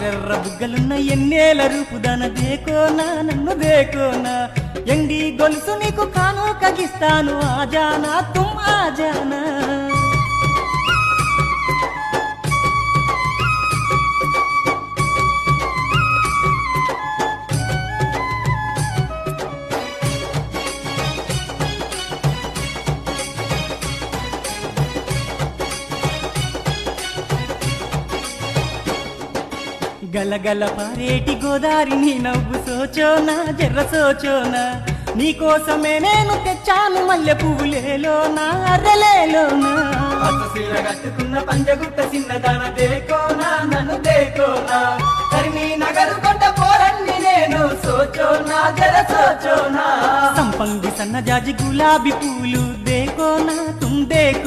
ఎర్రెర్ర బుగ్గలున్న ఎన్నేల రూపుదాన దేకోనా నన్ను దేకోనా ఎండి గొలుసు నీకు కాను కగిస్తాను ఆజానా తుమ్ ఆజానా గలగల పారేటి గోదారి నీ నవ్వు సోచోనా జర్ర సోచోనా నీకోసమే నేను తెచ్చాను మల్లె పువ్వులేలోనా అర్రలేలోనా సీర కట్టుకున్న పంజగుట్ట చిన్నదాన దేకోనా నన్ను దేకోనా కరిమి నగరు కొండ పోరండి నేను సోచోనా జర సోచోనా సంపంగి సన్నజాజి గులాబీ పూలు దేకోనా తుమ్ దేకో